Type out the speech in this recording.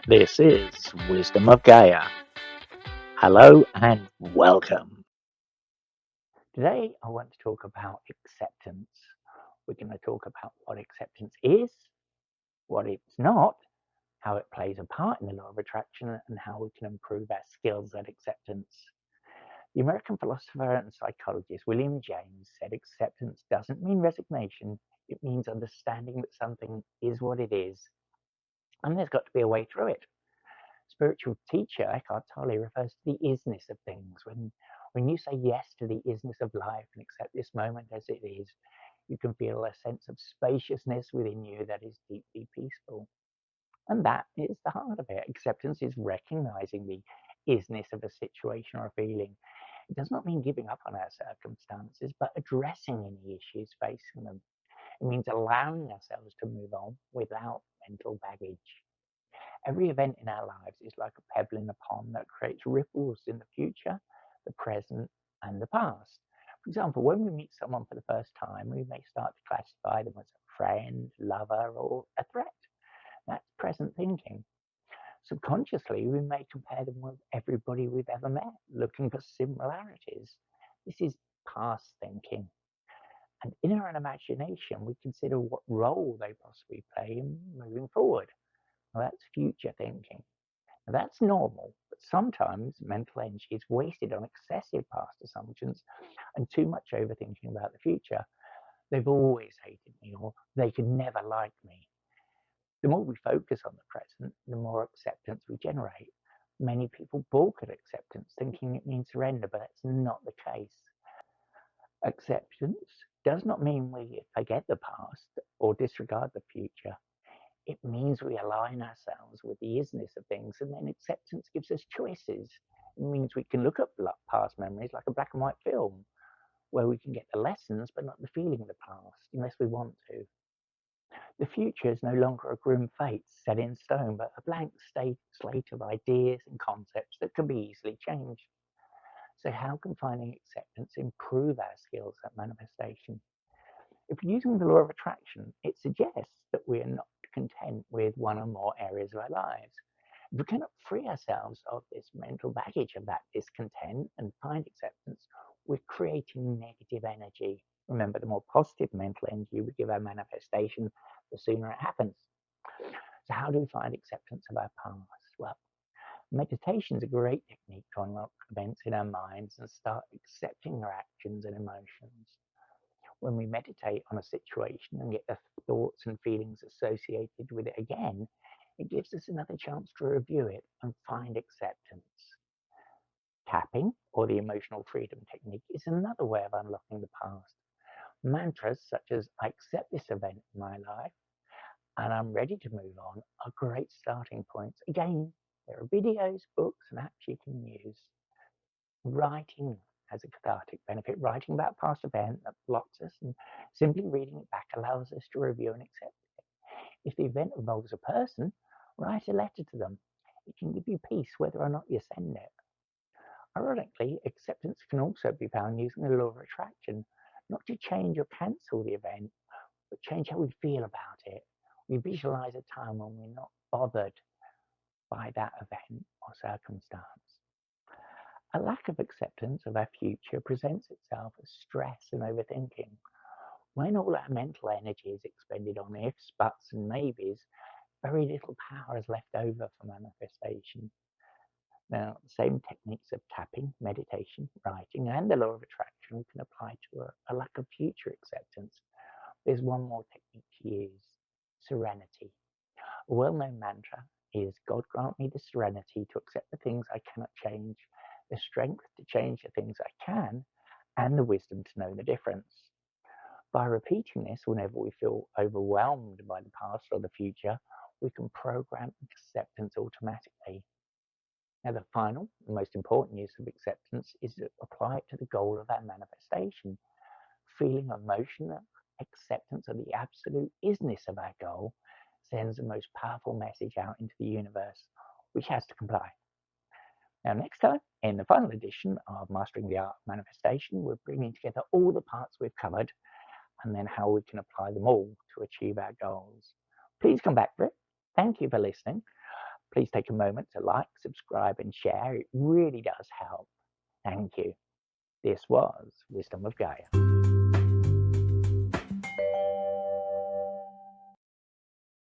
This is Wisdom of Gaia. Hello and welcome. Today I want to talk about acceptance. We're going to talk about what acceptance is, what it's not, how it plays a part in the law of attraction, and how we can improve our skills at acceptance. The American philosopher and psychologist William James said acceptance doesn't mean resignation, it means understanding that something is what it is, and there's got to be a way through it. Spiritual teacher Eckhart Tolle refers to the isness of things. When you say yes to the isness of life and accept this moment as it is, you can feel a sense of spaciousness within you that is deeply peaceful. And that is the heart of it. Acceptance is recognizing the isness of a situation or a feeling. It does not mean giving up on our circumstances, but addressing any issues facing them. It means allowing ourselves to move on without mental baggage. Every event in our lives is like a pebble in a pond that creates ripples in the future, the present, and the past. For example, when we meet someone for the first time, we may start to classify them as a friend, lover, or a threat. That's present thinking. Subconsciously, we may compare them with everybody we've ever met, looking for similarities. This is past thinking. And in our imagination, we consider what role they possibly play in moving forward. Now, that's future thinking. Now, that's normal, but sometimes mental energy is wasted on excessive past assumptions and too much overthinking about the future. They've always hated me, or they could never like me. The more we focus on the present, the more acceptance we generate. Many people balk at acceptance, thinking it means surrender, but that's not the case. Acceptance does not mean we forget the past or disregard the future. It means we align ourselves with the isness of things, and then acceptance gives us choices. It means we can look at past memories like a black and white film, where we can get the lessons but not the feeling of the past, unless we want to. The future is no longer a grim fate set in stone, but a blank slate of ideas and concepts that can be easily changed. So, how can finding acceptance improve our skills at manifestation? If using the law of attraction, it suggests that we are not content with one or more areas of our lives. If we cannot free ourselves of this mental baggage of that discontent and find acceptance, we're creating negative energy. Remember, the more positive mental energy we give our manifestation, the sooner it happens. So, how do we find acceptance of our past? Well, meditation is a great technique to unlock events in our minds and start accepting our actions and emotions. When we meditate on a situation and get the thoughts and feelings associated with it again, it gives us another chance to review it and find acceptance. Tapping, or the emotional freedom technique, is another way of unlocking the past. Mantras such as I accept this event in my life and I'm ready to move on are great starting points. Again, there are videos, books, and apps you can use. Writing has a cathartic benefit. Writing about past event that blocks us and simply reading it back allows us to review and accept it. If the event involves a person, write a letter to them. It can give you peace whether or not you send it. Ironically, acceptance can also be found using the law of attraction, not to change or cancel the event, but change how we feel about it. We visualize a time when we're not bothered by that event or circumstance. A lack of acceptance of our future presents itself as stress and overthinking. When all our mental energy is expended on ifs, buts, and maybes, very little power is left over for manifestation. Now, the same techniques of tapping, meditation, writing, and the law of attraction we can apply to a lack of future acceptance. There's one more technique to use: serenity. A well known mantra is God grant me the serenity to accept the things I cannot change, the strength to change the things I can, and the wisdom to know the difference. By repeating this whenever we feel overwhelmed by the past or the future, we can program acceptance automatically. Now, the final and most important use of acceptance is to apply it to the goal of our manifestation. Feeling emotional acceptance of the absolute isness of our goal sends the most powerful message out into the universe, which has to comply. Now, next time, in the final edition of Mastering the Art of Manifestation, we're bringing together all the parts we've covered and then how we can apply them all to achieve our goals. Please come back for it. Thank you for listening. Please take a moment to like, subscribe, and share. It really does help. Thank you. This was Wisdom of Gaia.